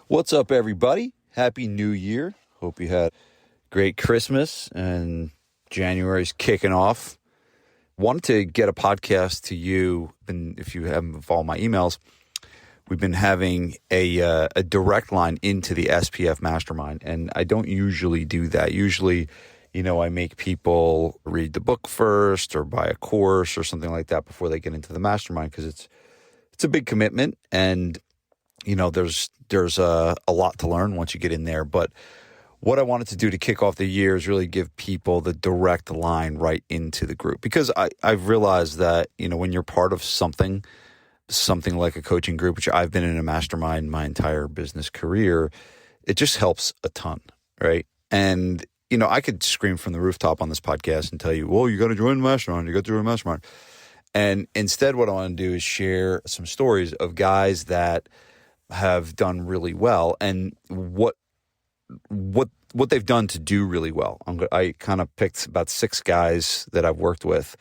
What's up, everybody? Happy New Year. Hope you had a great Christmas and January's kicking off. Wanted to get a podcast to you, and if you haven't followed my emails, we've been having a direct line into the SPF Mastermind, and I don't usually do that. Usually, I make people read the book first or buy a course or something like that before they get into the Mastermind, because it's a big commitment, and there's a lot to learn once you get in there. But what I wanted to do to kick off the year is really give people the direct line right into the group, because I've realized that, when you're part of something like a coaching group, which I've been in a mastermind my entire business career, it just helps a ton, right? And, I could scream from the rooftop on this podcast and tell you, well, you got to join the mastermind, you got to join the mastermind. And instead, what I want to do is share some stories of guys that have done really well and what they've done to do really well. I kind of picked about 6 guys that I've worked with,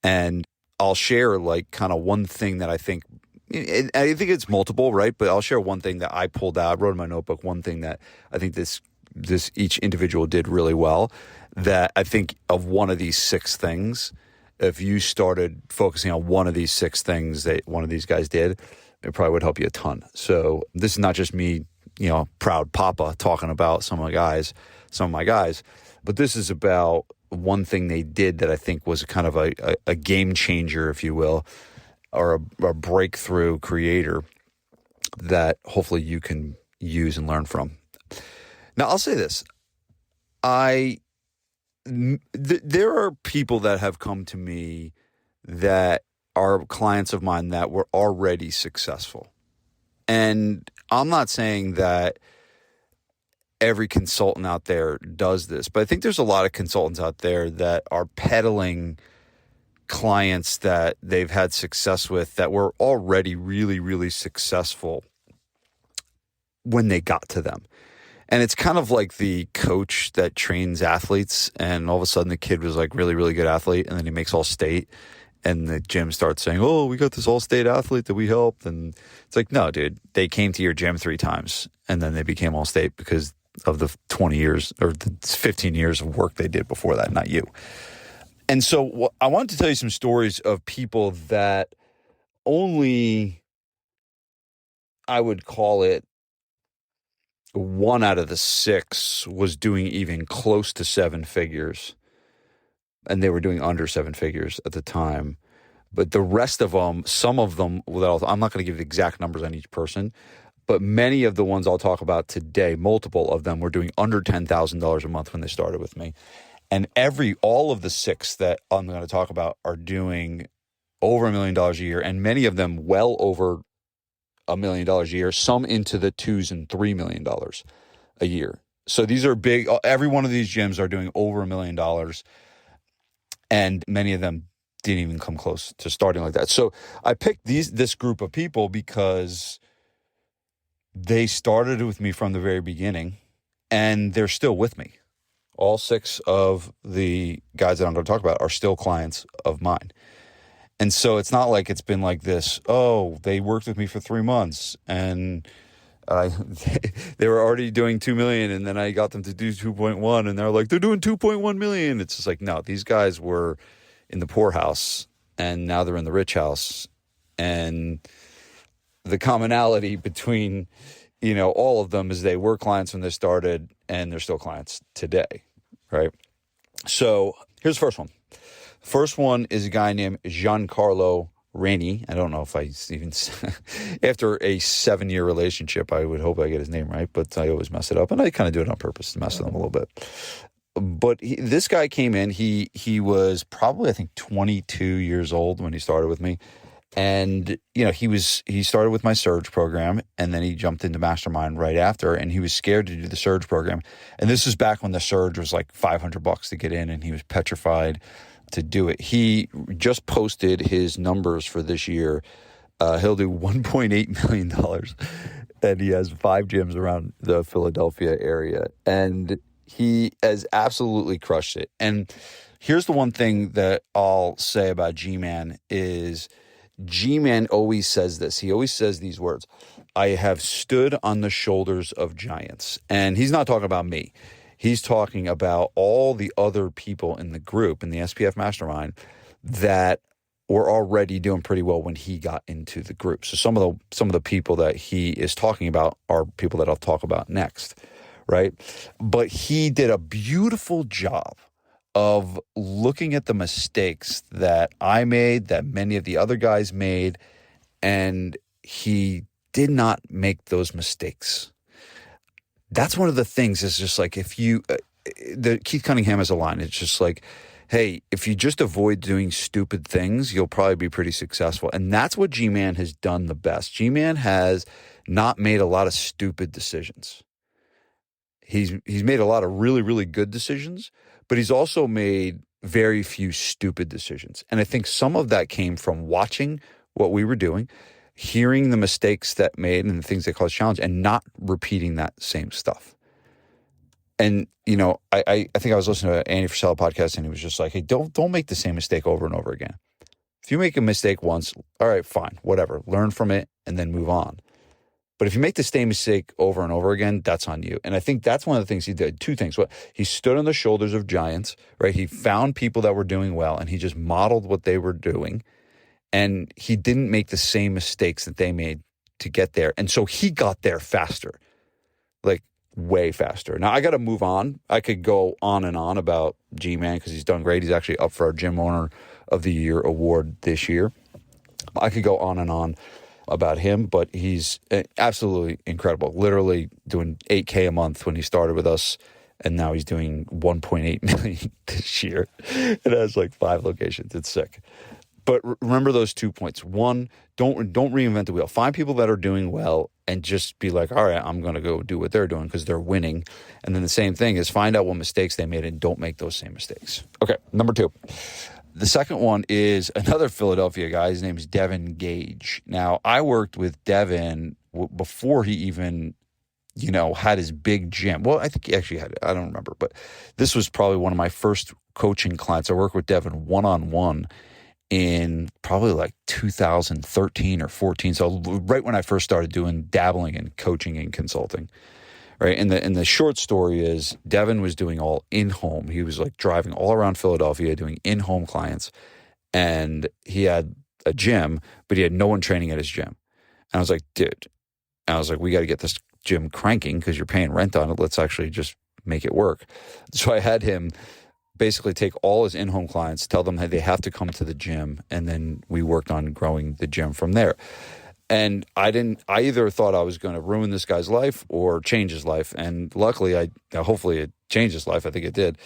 and I'll share kind of one thing that I think it's multiple, right? But I'll share one thing that I pulled out, wrote in my notebook, one thing that I think this each individual did really well, that I think of one of these 6 things, if you started focusing on one of these 6 things that one of these guys did, it probably would help you a ton. So this is not just me, proud papa talking about some of my guys, but this is about one thing they did that I think was kind of a game changer, if you will, or a breakthrough creator that hopefully you can use and learn from. Now, I'll say this. There are people that have come to me that are clients of mine that were already successful. And I'm not saying that every consultant out there does this, but I think there's a lot of consultants out there that are peddling clients that they've had success with that were already really, really successful when they got to them. And it's kind of like the coach that trains athletes, and all of a sudden the kid was like really, really good athlete, and then he makes all state, and the gym starts saying, oh, we got this all state athlete that we helped. And it's like, no, dude, they came to your gym 3 times, and then they became all state because of the 20 years or the 15 years of work they did before that, not you. And so I wanted to tell you some stories of people that only, I would call it, 1 out of the 6 was doing even close to 7 figures, and they were doing under 7 figures at the time. But the rest of them, some of them, I'm not going to give the exact numbers on each person, but many of the ones I'll talk about today, multiple of them were doing under $10,000 a month when they started with me. And all of the 6 that I'm going to talk about are doing over $1 million a year, and many of them well over $1 million a year, some into the $2 and $3 million a year. So these are big. Every one of these gyms are doing over $1 million, and many of them didn't even come close to starting like that. So I picked this group of people because they started with me from the very beginning, and they're still with me. All 6 of the guys that I'm going to talk about are still clients of mine. And so it's not like it's been like this, oh, they worked with me for 3 months and they were already doing 2 million, and then I got them to do 2.1, and they're like, they're doing 2.1 million. It's just like, no, these guys were in the poorhouse and now they're in the rich house. And the commonality between, all of them is they were clients when they started, and they're still clients today, right? So here's the first one. First one is a guy named Giancarlo Reni. I don't know if I even, after a 7-year relationship, I would hope I get his name right, but I always mess it up, and I kind of do it on purpose to mess with him a little bit. But this guy came in, he was probably, I think, 22 years old when he started with me. And, he started with my Surge program, and then he jumped into Mastermind right after, and he was scared to do the Surge program. And this is back when the Surge was like $500 to get in, and he was petrified to do it. He just posted his numbers for this year. He'll do $1.8 million, and he has 5 gyms around the Philadelphia area, and he has absolutely crushed it. And here's the one thing that I'll say about G-Man is G-Man always says this. He always says these words. I have stood on the shoulders of giants. And he's not talking about me. He's talking about all the other people in the group, in the SPF mastermind, that were already doing pretty well when he got into the group. So some of the people that he is talking about are people that I'll talk about next, right? But he did a beautiful job of looking at the mistakes that I made, that many of the other guys made, and he did not make those mistakes. That's one of the things. Is just like, if you, Keith Cunningham has a line. It's just like, hey, if you just avoid doing stupid things, you'll probably be pretty successful. And that's what G-Man has done the best. G-Man has not made a lot of stupid decisions. He's made a lot of really, really good decisions, but he's also made very few stupid decisions. And I think some of that came from watching what we were doing, hearing the mistakes that made and the things that caused challenge, and not repeating that same stuff. And, you know, I think I was listening to Andy Frisella podcast, and he was just like, hey, don't make the same mistake over and over again. If you make a mistake once, all right, fine, whatever. Learn from it and then move on. But if you make the same mistake over and over again, that's on you. And I think that's one of the things he did. Two things. He stood on the shoulders of giants, right? He found people that were doing well, and he just modeled what they were doing. And he didn't make the same mistakes that they made to get there. And so he got there faster, like way faster. Now, I got to move on. I could go on and on about G-Man because he's done great. He's actually up for our Gym Owner of the Year award this year. I could go on and on about him, but he's absolutely incredible. Literally doing $8K a month when he started with us, and now he's doing $1.8 million this year. It has like 5 locations. It's sick. But remember those 2 points. One, don't reinvent the wheel. Find people that are doing well and just be like, all right, I'm going to go do what they're doing because they're winning. And then the same thing is find out what mistakes they made and don't make those same mistakes. Okay, number 2. The second one is another Philadelphia guy. His name is Devin Gage. Now, I worked with Devin before he even, had his big gym. Well, I think he actually had it. I don't remember. But this was probably one of my first coaching clients. I worked with Devin one-on-one in probably like 2013 or 14. So right when I first started dabbling in coaching and consulting. Right. And the short story is Devin was doing all in-home. He was like driving all around Philadelphia doing in-home clients. And he had a gym, but he had no one training at his gym. And I was like, dude, we got to get this gym cranking because you're paying rent on it. Let's actually just make it work. So I had him basically take all his in-home clients, tell them that they have to come to the gym. And then we worked on growing the gym from there. And I either thought I was going to ruin this guy's life or change his life. And luckily, hopefully it changed his life. I think it did.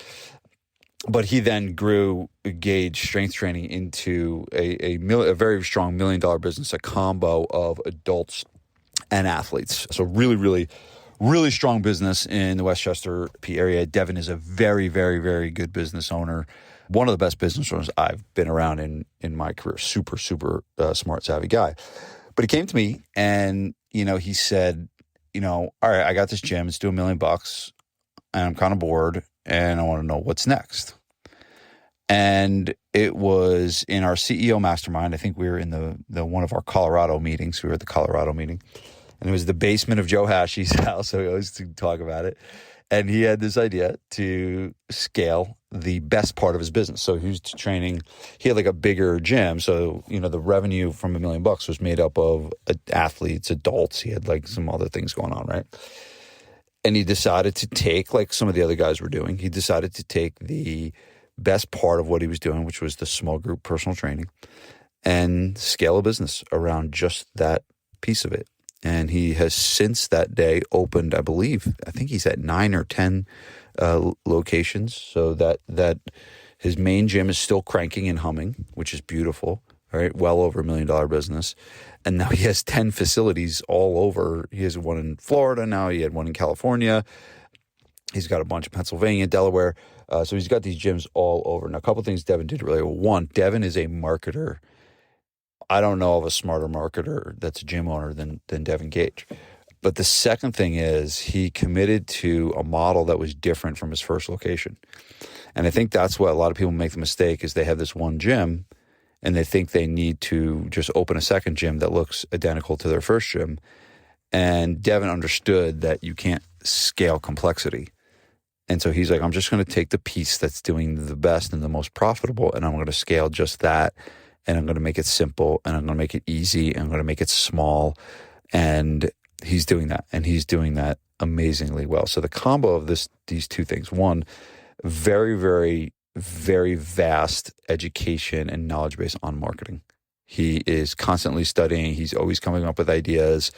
But he then grew Gage Strength Training into a very strong $1 million business, a combo of adults and athletes. So really, really, really strong business in the Westchester P area. Devin is a very, very, very good business owner. One of the best business owners I've been around in my career. Super, super smart, savvy guy. But he came to me and, he said, all right, I got this gym. It's doing $1 million and I'm kind of bored and I want to know what's next. And it was in our CEO mastermind. I think we were in the one of our Colorado meetings. We were at the Colorado meeting and it was the basement of Joe Hashie's house. So we always talk about it. And he had this idea to scale the best part of his business. So he was training, he had like a bigger gym. So, the revenue from $1 million was made up of athletes, adults. He had like some other things going on, right? And he decided to take, like some of the other guys were doing, he decided to take the best part of what he was doing, which was the small group personal training, and scale a business around just that piece of it. And he has since that day opened, I think he's at 9 or 10 locations. So that his main gym is still cranking and humming, which is beautiful, right? Well over $1 million business. And now he has 10 facilities all over. He has one in Florida now. He had one in California. He's got a bunch in Pennsylvania, Delaware. So he's got these gyms all over. Now, a couple of things Devin did really well. One, Devin is a marketer. I don't know of a smarter marketer that's a gym owner than Devin Gage. But the second thing is he committed to a model that was different from his first location. And I think that's what a lot of people make the mistake is they have this one gym and they think they need to just open a second gym that looks identical to their first gym. And Devin understood that you can't scale complexity. And so he's like, I'm just going to take the piece that's doing the best and the most profitable, and I'm going to scale just that. And I'm going to make it simple, and I'm going to make it easy, and I'm going to make it small. And he's doing that, and he's doing that amazingly well. So the combo of these two things: one, very, very, very vast education and knowledge base on marketing. He is constantly studying. He's always coming up with ideas.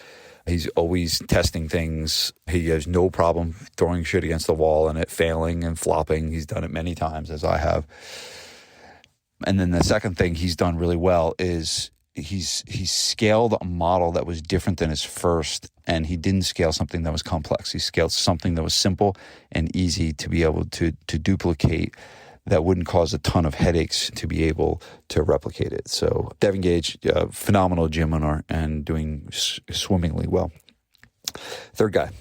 He's always testing things. He has no problem throwing shit against the wall and it failing and flopping. He's done it many times, as I have. And then the second thing he's done really well is he's scaled a model that was different than his first, and he didn't scale something that was complex. He scaled something that was simple and easy to be able to duplicate, that wouldn't cause a ton of headaches to be able to replicate it. So Devin Gage, phenomenal gym owner and doing swimmingly well. Third guy,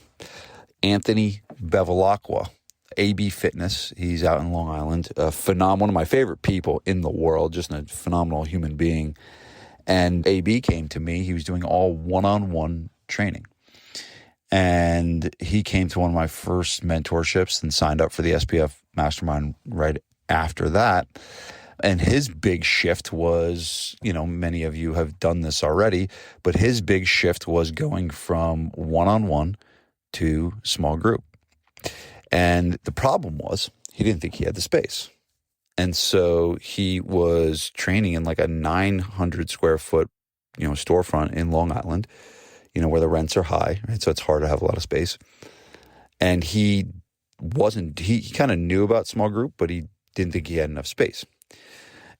Anthony Bevilacqua, AB Fitness. He's out in Long Island. One of my favorite people in the world, just a phenomenal human being. And AB came to me. He was doing all one-on-one training. And he came to one of my first mentorships and signed up for the SPF Mastermind right after that. And his big shift was, many of you have done this already, but his big shift was going from one-on-one to small group. And the problem was he didn't think he had the space. And so he was training in like a 900 square foot, storefront in Long Island, where the rents are high, right? So it's hard to have a lot of space. And he kind of knew about small group, but he didn't think he had enough space.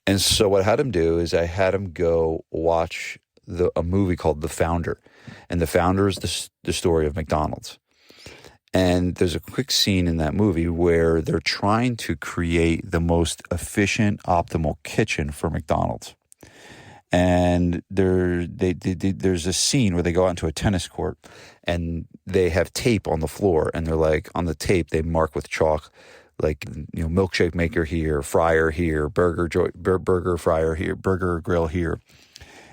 And so what I had him do is I had him go watch a movie called The Founder. And The Founder is the story of McDonald's. And there's a quick scene in that movie where they're trying to create the most efficient, optimal kitchen for McDonald's. And there's a scene where they go out into a tennis court and they have tape on the floor, and they're like, on the tape, they mark with chalk, like, milkshake maker here, fryer here, burger fryer here, burger grill here.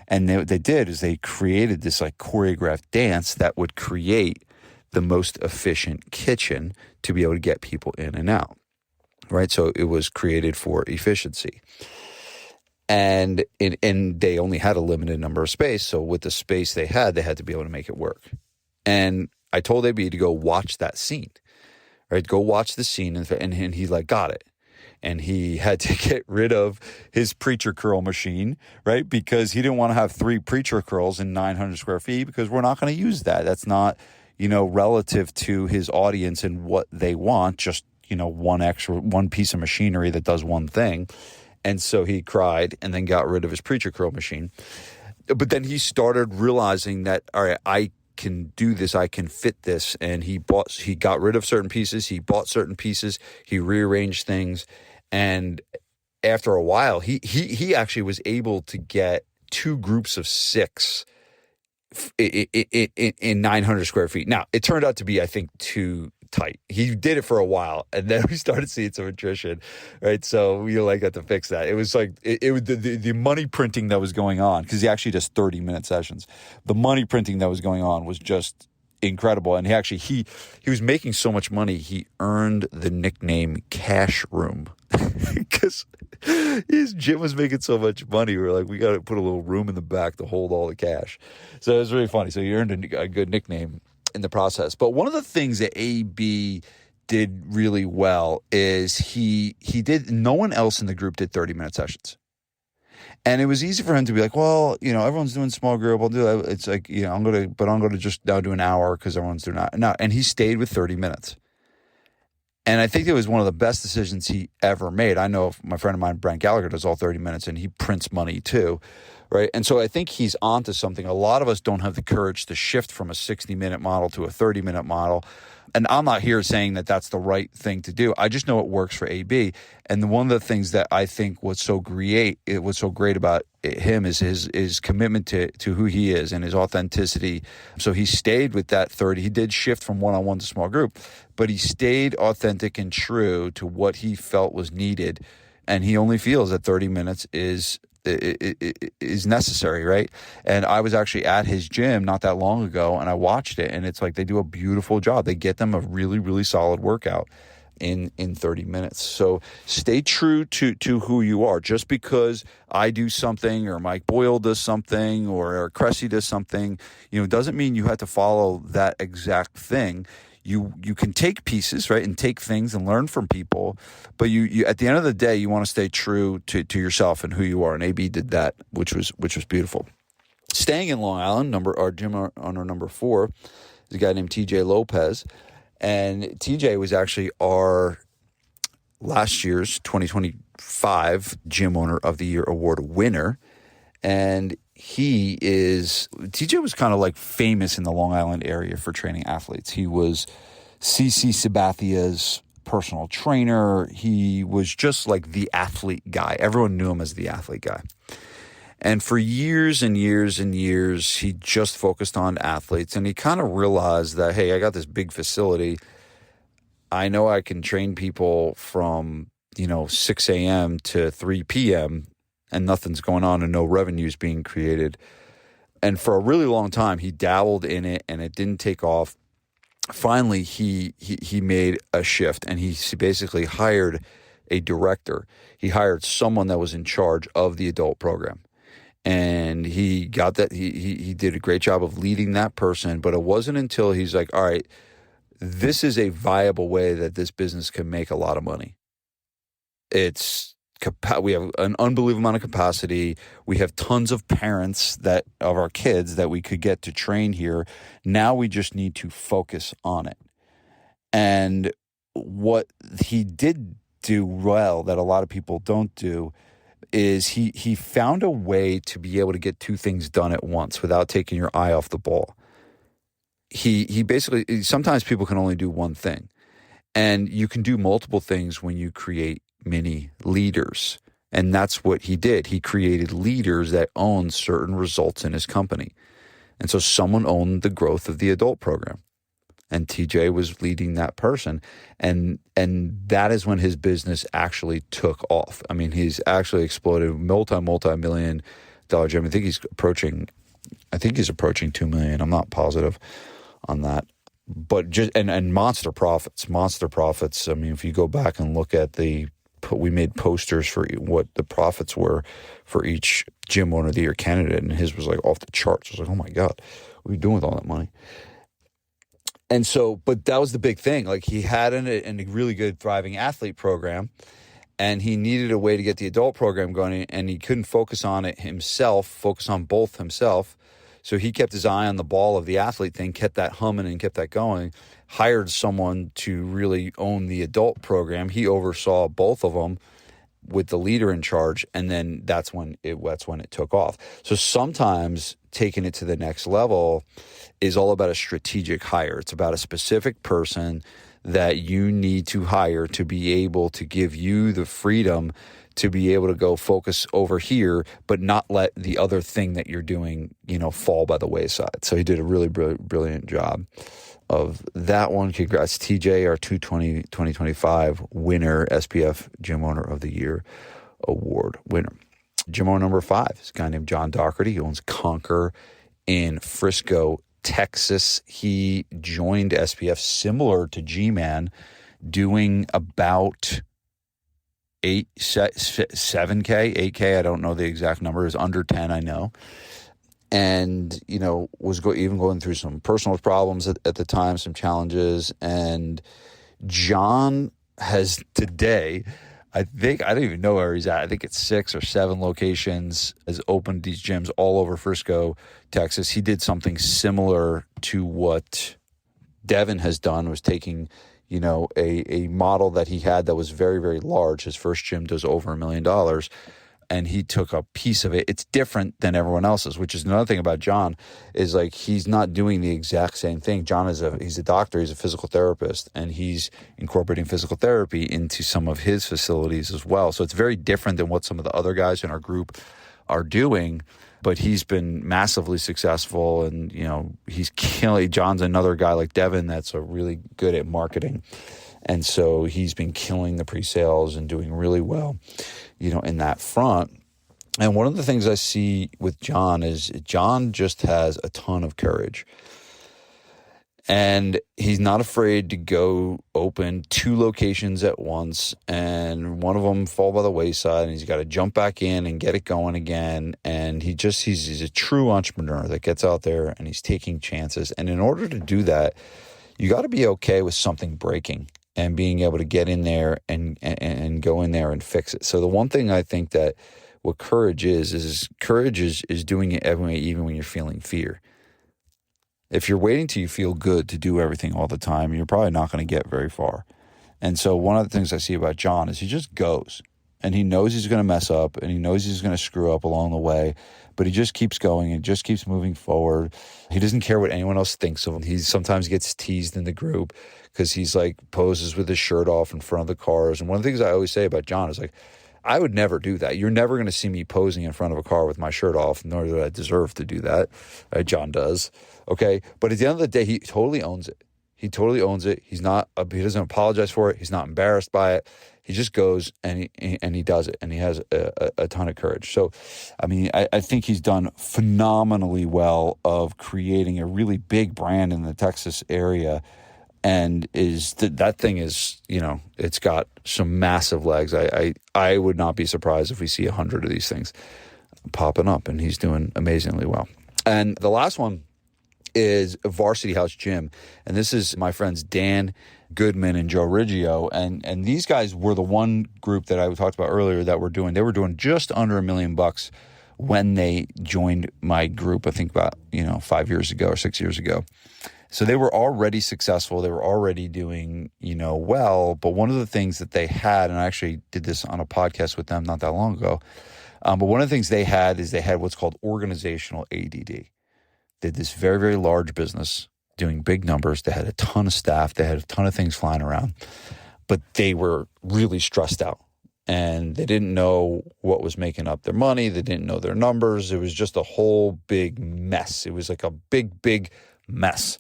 And what they did is they created this like choreographed dance that would create the most efficient kitchen to be able to get people in and out, right? So it was created for efficiency. And they only had a limited number of space. So with the space they had to be able to make it work. And I told AB to go watch that scene, right? Go watch the scene. And he got it. And he had to get rid of his preacher curl machine, right? Because he didn't want to have 3 preacher curls in 900 square feet, because we're not going to use that. That's not, relative to his audience and what they want, just, one piece of machinery that does one thing. And so he cried and then got rid of his preacher curl machine. But then he started realizing that, all right, I can do this, I can fit this. And he got rid of certain pieces, he bought certain pieces, he rearranged things. And after a while, he actually was able to get 2 groups of 6 in 900 square feet. Now, it turned out to be, I think, too tight. He did it for a while, and then we started seeing some attrition, right? So we got to fix that. It was like it was the money printing that was going on, because he actually does 30-minute sessions. The money printing that was going on was just incredible, and he was making so much money, he earned the nickname Cash Room because his gym was making so much money. We were like, we got to put a little room in the back to hold all the cash. So it was really funny. So he earned a good nickname in the process. But one of the things that AB did really well is no one else in the group did 30-minute sessions. And it was easy for him to be like, well, everyone's doing small group. I'll do that. It's like, I'm going to just now do an hour because everyone's doing that. No, and he stayed with 30 minutes. And I think it was one of the best decisions he ever made. I know my friend of mine, Brent Gallagher, does all 30 minutes, and he prints money too, right? And so I think he's onto something. A lot of us don't have the courage to shift from a 60-minute model to a 30-minute model. And I'm not here saying that that's the right thing to do. I just know it works for AB. And one of the things that I think was so great about him is his commitment to who he is and his authenticity. So he stayed with that 30. He did shift from one-on-one to small group, but he stayed authentic and true to what he felt was needed. And he only feels that 30 minutes is is necessary, right? And I was actually at his gym not that long ago, and I watched it, and it's like they do a beautiful job. They get them a really, really solid workout in 30 minutes. So stay true to who you are. Just because I do something or Mike Boyle does something or Eric Cressy does something, doesn't mean you have to follow that exact thing. You can take pieces, right, and take things and learn from people, but you at the end of the day, you want to stay true to yourself and who you are. And AB did that, which was beautiful. Staying in Long Island, our gym owner number 4 is a guy named TJ Lopez, and TJ was actually our last year's 2025 Gym Owner of the Year award winner, and TJ was kind of like famous in the Long Island area for training athletes. He was CC Sabathia's personal trainer. He was just like the athlete guy. Everyone knew him as the athlete guy. And for years and years and years, he just focused on athletes. And he kind of realized that, hey, I got this big facility. I know I can train people from, 6 a.m. to 3 p.m., and nothing's going on and no revenue's being created. And for a really long time, he dabbled in it and it didn't take off. Finally, he made a shift, and he basically hired a director. He hired someone that was in charge of the adult program. And he got that. He did a great job of leading that person, but it wasn't until he's like, all right, this is a viable way that this business can make a lot of money. We have an unbelievable amount of capacity. We have tons of parents of our kids that we could get to train here. Now we just need to focus on it. And what he did do well that a lot of people don't do is he found a way to be able to get 2 things done at once without taking your eye off the ball. He basically, sometimes people can only do one thing, and you can do multiple things when you create mini leaders. And that's what he did. He created leaders that owned certain results in his company. And so someone owned the growth of the adult program, and TJ was leading that person. And that is when his business actually took off. I mean, he's actually exploded, multi-million dollar gym. I think he's approaching 2 million. I'm not positive on that. But and monster profits. I mean, if you go back and look at we made posters for what the profits were for each Gym Owner of the Year candidate, and his was like off the charts. I was like, oh my God, what are you doing with all that money? And so, but that was the big thing. Like, he had a really good thriving athlete program, and he needed a way to get the adult program going, and he couldn't focus on both himself. So he kept his eye on the ball of the athlete thing, kept that humming and kept that going, hired someone to really own the adult program. He oversaw both of them with the leader in charge, and then that's when it took off. So sometimes taking it to the next level is all about a strategic hire. It's about a specific person that you need to hire to be able to give you the freedom to be able to go focus over here, but not let the other thing that you're doing, fall by the wayside. So he did a really brilliant job of that one. Congrats, TJ, our 2025 winner, SPF Gym Owner of the Year award winner. Gym owner number 5 is a guy named John Doherty. He owns Conquer in Frisco, Texas. He joined SPF similar to G-Man, doing about 7K, 8K. I don't know the exact number. Is under 10, I know. And, was even going through some personal problems at the time, some challenges. And John has today, I don't even know where he's at. I think it's 6 or 7 locations, has opened these gyms all over Frisco, Texas. He did something similar to what Devin has done, was taking a model that he had that was very, very large. His first gym does over $1 million, and he took a piece of it. It's different than everyone else's, which is another thing about John, is like, he's not doing the exact same thing. John he's a doctor, he's a physical therapist, and he's incorporating physical therapy into some of his facilities as well. So it's very different than what some of the other guys in our group are doing. But he's been massively successful, and he's killing. John's another guy like Devin that's really good at marketing, and so he's been killing the pre-sales and doing really well, in that front. And one of the things I see with John is John just has a ton of courage. And he's not afraid to go open 2 locations at once, and one of them fall by the wayside, and he's got to jump back in and get it going again. And he's a true entrepreneur that gets out there and he's taking chances. And in order to do that, you got to be okay with something breaking and being able to get in there and go in there and fix it. So the one thing I think that what courage is doing it even when you're feeling fear. If you're waiting till you feel good to do everything all the time, you're probably not going to get very far. And so one of the things I see about John is he just goes, and he knows he's going to mess up, and he knows he's going to screw up along the way, but he just keeps going and just keeps moving forward. He doesn't care what anyone else thinks of him. He sometimes gets teased in the group because he's like poses with his shirt off in front of the cars. And one of the things I always say about John is like, I would never do that. You're never going to see me posing in front of a car with my shirt off, nor do I deserve to do that. John does. Okay. But at the end of the day, he totally owns it. He totally owns it. He doesn't apologize for it. He's not embarrassed by it. He just goes and he does it. And he has a ton of courage. So, I mean, I think he's done phenomenally well of creating a really big brand in the Texas area. And that thing is, it's got some massive legs. I would not be surprised if we see 100 of these things popping up, and he's doing amazingly well. And the last one is Varsity House Gym. And this is my friends Dan Goodman and Joe Riggio. And these guys were the one group that I talked about earlier they were doing just under $1 million when they joined my group, I think about, 5 years ago or 6 years ago. So they were already successful. They were already doing, well. But one of the things that they had, and I actually did this on a podcast with them not that long ago, but one of the things they had what's called organizational ADD. They had this very, very large business doing big numbers. They had a ton of staff. They had a ton of things flying around. But they were really stressed out. And they didn't know what was making up their money. They didn't know their numbers. It was just a whole big mess. It was like a big, big mess.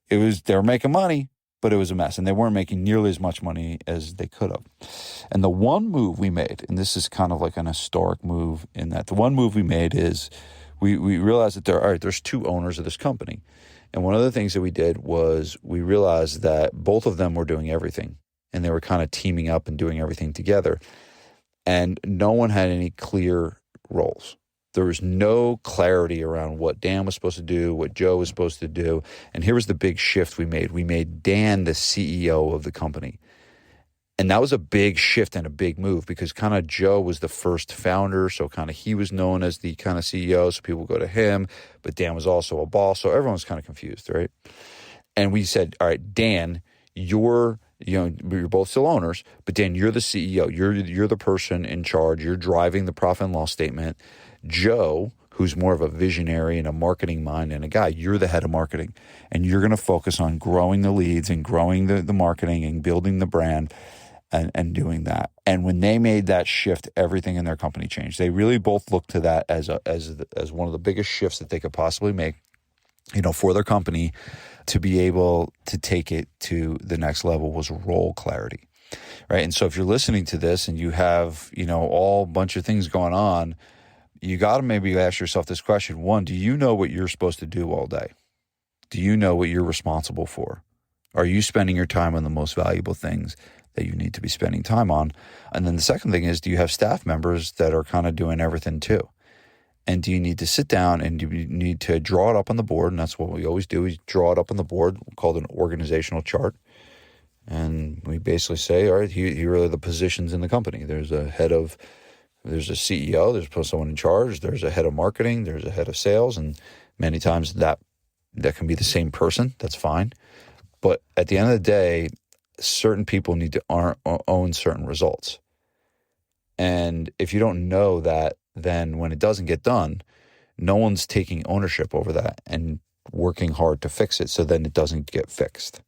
They were making money, but it was a mess. And they weren't making nearly as much money as they could have. And the one move we made, and this is kind of like an historic move in that the one move we made is we realized that there's 2 owners of this company. And one of the things that we did was we realized that both of them were doing everything. And they were kind of teaming up and doing everything together. And no one had any clear roles. There was no clarity around what Dan was supposed to do, what Joe was supposed to do. And here was the big shift we made. We made Dan the CEO of the company. And that was a big shift and a big move because kind of Joe was the first founder. So kind of he was known as the kind of CEO. So people go to him. But Dan was also a boss. So everyone was kind of confused, right? And we said, all right, Dan, you're both still owners, but Dan, you're the CEO. You're the person in charge. You're driving the profit and loss statement. Joe, who's more of a visionary and a marketing mind and a guy, you're the head of marketing. And you're going to focus on growing the leads and growing the marketing and building the brand and doing that. And when they made that shift, everything in their company changed. They really both looked to that as one of the biggest shifts that they could possibly make, for their company to be able to take it to the next level was role clarity, right? And so if you're listening to this and you have, all bunch of things going on, you got to maybe ask yourself this question. 1, do you know what you're supposed to do all day? Do you know what you're responsible for? Are you spending your time on the most valuable things that you need to be spending time on? And then the second thing is, do you have staff members that are kind of doing everything too? And do you need to sit down and do you need to draw it up on the board? And that's what we always do. We draw it up on the board called an organizational chart. And we basically say, all right, here are the positions in the company. There's a CEO, there's someone in charge, there's a head of marketing, there's a head of sales. And many times that can be the same person. That's fine. But at the end of the day, certain people need to own certain results. And if you don't know that, then when it doesn't get done, no one's taking ownership over that and working hard to fix it. So then it doesn't get fixed.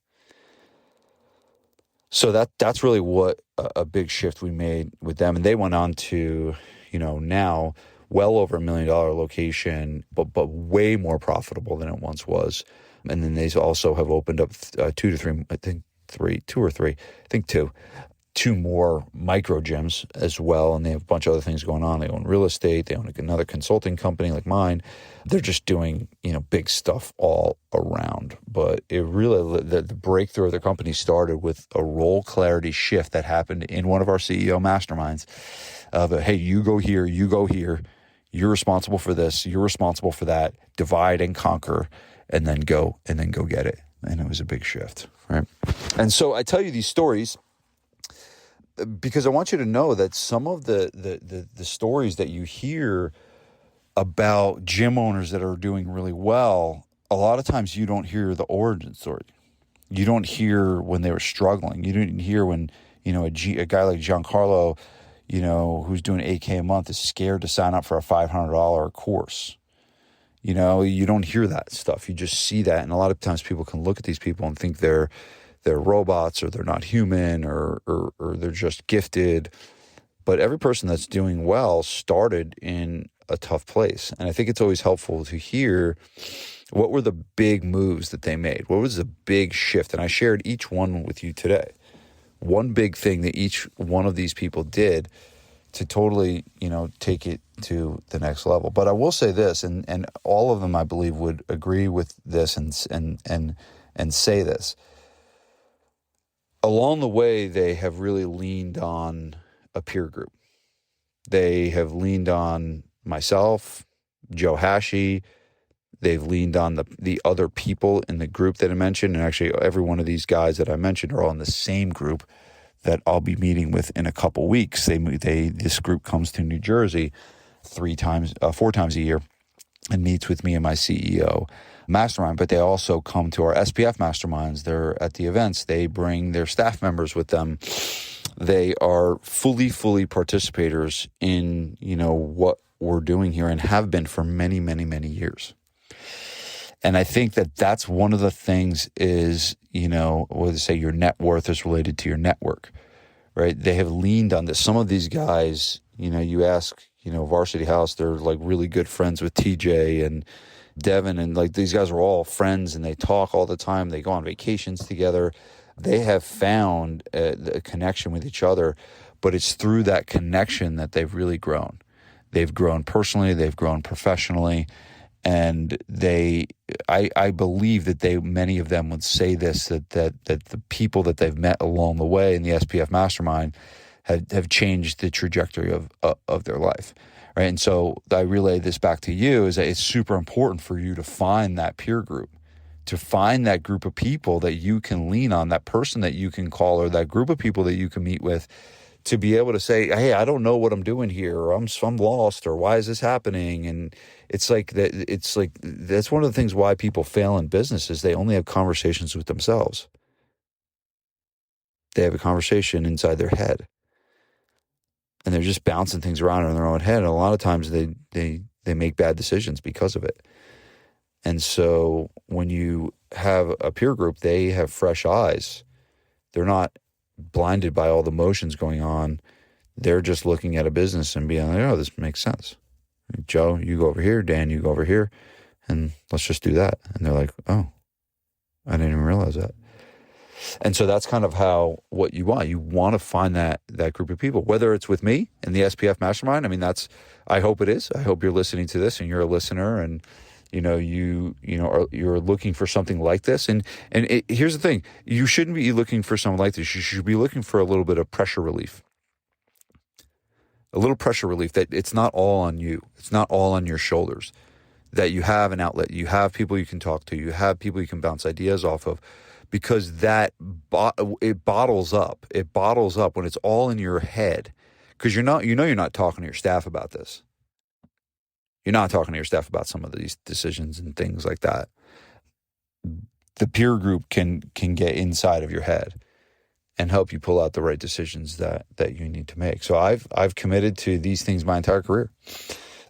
So that's really what a big shift we made with them. And they went on to, now well over $1 million location, but way more profitable than it once was. And then they also have opened up 2 to 3, I think 2 or 3, I think 2 two more micro gyms as well, and they have a bunch of other things going on. They own real estate. They own another consulting company like mine. They're just doing, big stuff all around. But it really, the breakthrough of the company started with a role clarity shift that happened in one of our CEO masterminds of, hey, you go here, you go here. You're responsible for this. You're responsible for that. Divide and conquer, and then go get it. And it was a big shift, right? And so I tell you these stories because I want you to know that some of the stories that you hear about gym owners that are doing really well, a lot of times you don't hear the origin story. You don't hear when they were struggling. You didn't hear when, a guy like Giancarlo, who's doing $8K a month is scared to sign up for a $500 course. You don't hear that stuff. You just see that. And a lot of times people can look at these people and think they're robots, or they're not human, or they're just gifted. But every person that's doing well started in a tough place. And I think it's always helpful to hear what were the big moves that they made. What was the big shift? And I shared each one with you today. One big thing that each one of these people did to totally, take it to the next level. But I will say this, and all of them, I believe, would agree with this and say this. Along the way, they have really leaned on a peer group. They have leaned on myself, Joe Hashi. They've leaned on the other people in the group that I mentioned. And actually, every one of these guys that I mentioned are all in the same group that I'll be meeting with in a couple weeks. This group comes to New Jersey 4 times a year and meets with me and my CEO mastermind. But they also come to our SPF masterminds. They're at the events. They bring their staff members with them. They are fully participators in, what we're doing here, and have been for many, many, many years. And I think that that's one of the things is, what they say, your net worth is related to your network, right? They have leaned on this. Some of these guys, you ask, Varsity House, they're like really good friends with TJ and Devin, and like these guys are all friends and they talk all the time. They go on vacations together. They have found a connection with each other, but it's through that connection that they've really grown. They've grown personally, they've grown professionally, and I believe that many of them would say this, that the people that they've met along the way in the SPF Mastermind have changed the trajectory of their life, right? And so I relay this back to you, is that it's super important for you to find that peer group, to find that group of people that you can lean on, that person that you can call, or that group of people that you can meet with, to be able to say, hey, I don't know what I'm doing here, or I'm lost, or why is this happening? And it's like that's one of the things why people fail in business is they only have conversations with themselves. They have a conversation inside their head, and they're just bouncing things around in their own head. And a lot of times they make bad decisions because of it. And so when you have a peer group, they have fresh eyes. They're not blinded by all the motions going on. They're just looking at a business and being like, oh, this makes sense. Joe, you go over here. Dan, you go over here. And let's just do that. And they're like, oh, I didn't even realize that. And so that's kind of what you want. You want to find that group of people, whether it's with me in the SPF Mastermind. I mean, I hope it is. I hope you're listening to this and you're a listener, and you're looking for something like this. And here's the thing: you shouldn't be looking for something like this. You should be looking for a little bit of pressure relief. A little pressure relief that it's not all on you. It's not all on your shoulders. That you have an outlet. You have people you can talk to. You have people you can bounce ideas off of. Because it bottles up. It bottles up when it's all in your head. Because you're not talking to your staff about this. You're not talking to your staff about some of these decisions and things like that. The peer group can get inside of your head and help you pull out the right decisions that you need to make. So I've committed to these things my entire career.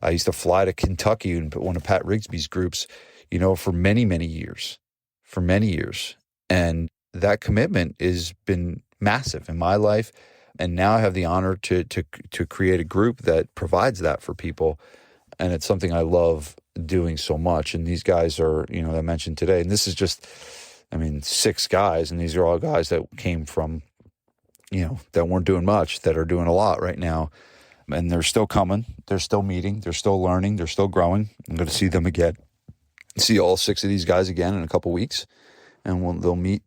I used to fly to Kentucky and put one of Pat Rigsby's groups, for many, many years. And that commitment has been massive in my life. And now I have the honor to create a group that provides that for people. And it's something I love doing so much. And these guys are, I mentioned today, and this is just, 6 guys. And these are all guys that came from that weren't doing much that are doing a lot right now. And they're still coming. They're still meeting. They're still learning. They're still growing. I'm going to see them again. See all 6 of these guys again in a couple weeks. And they'll meet,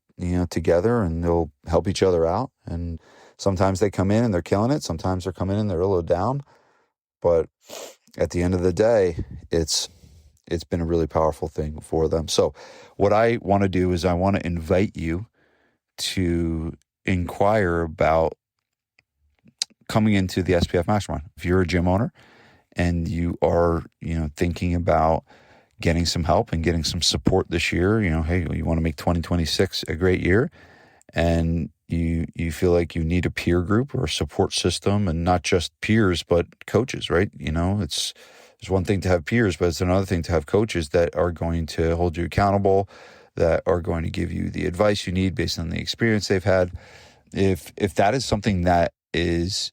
together, and they'll help each other out. And sometimes they come in and they're killing it. Sometimes they're coming in, they're a little down. But at the end of the day, it's been a really powerful thing for them. So what I want to do is I want to invite you to inquire about coming into the SPF Mastermind. If you're a gym owner and you are, thinking about getting some help and getting some support this year, hey, you want to make 2026 a great year, and you feel like you need a peer group or a support system, and not just peers, but coaches, right? It's one thing to have peers, but it's another thing to have coaches that are going to hold you accountable, that are going to give you the advice you need based on the experience they've had. If that is something that is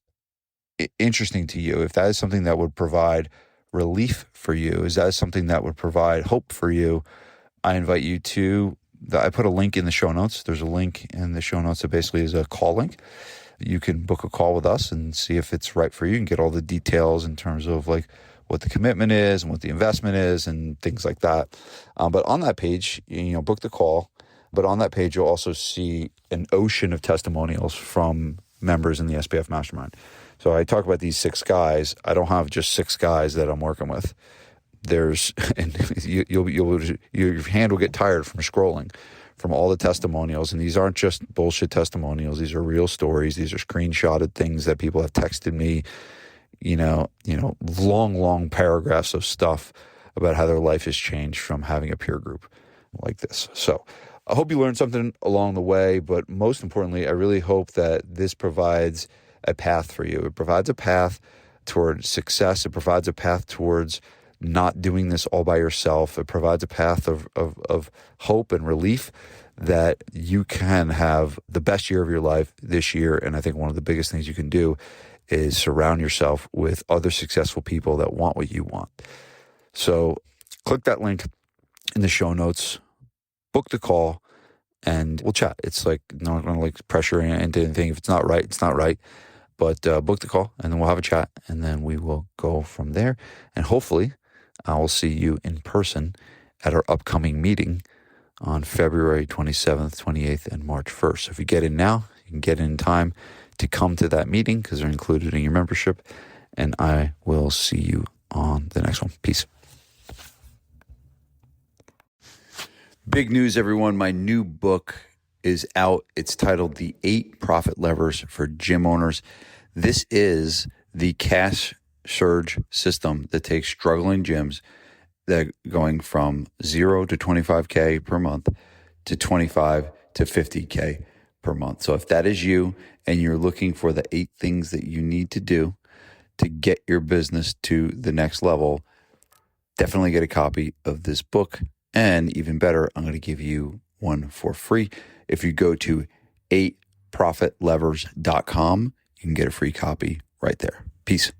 interesting to you, if that is something that would provide relief for you, is that something that would provide hope for you, I invite you to, I put a link in the show notes. There's a link in the show notes that basically is a call link. You can book a call with us and see if it's right for you and get all the details in terms of like what the commitment is and what the investment is and things like that. But on that page, book the call. But on that page, you'll also see an ocean of testimonials from members in the SPF Mastermind. So I talk about these 6 guys. I don't have just 6 guys that I'm working with. There's, and your hand will get tired from scrolling from all the testimonials. And these aren't just bullshit testimonials. These are real stories. These are screenshotted things that people have texted me, long paragraphs of stuff about how their life has changed from having a peer group like this. So I hope you learned something along the way, but most importantly, I really hope that this provides a path for you. It provides a path towards success. It provides a path towards not doing this all by yourself. It provides a path of hope and relief that you can have the best year of your life this year. And I think one of the biggest things you can do is surround yourself with other successful people that want what you want. So click that link in the show notes, book the call, and we'll chat. It's like, not going to pressure into anything. If it's not right, it's not right. But book the call, and then we'll have a chat, and then we will go from there. And hopefully, I will see you in person at our upcoming meeting on February 27th, 28th, and March 1st. So if you get in now, you can get in time to come to that meeting because they're included in your membership. And I will see you on the next one. Peace. Big news, everyone. My new book is out. It's titled The 8 Profit Levers for Gym Owners. This is the cash surge system that takes struggling gyms that are going from 0 to 25K per month to 25 to 50K per month. So if that is you and you're looking for the 8 things that you need to do to get your business to the next level, definitely get a copy of this book. And even better, I'm going to give you one for free. If you go to 8profitlevers.com, you can get a free copy right there. Peace.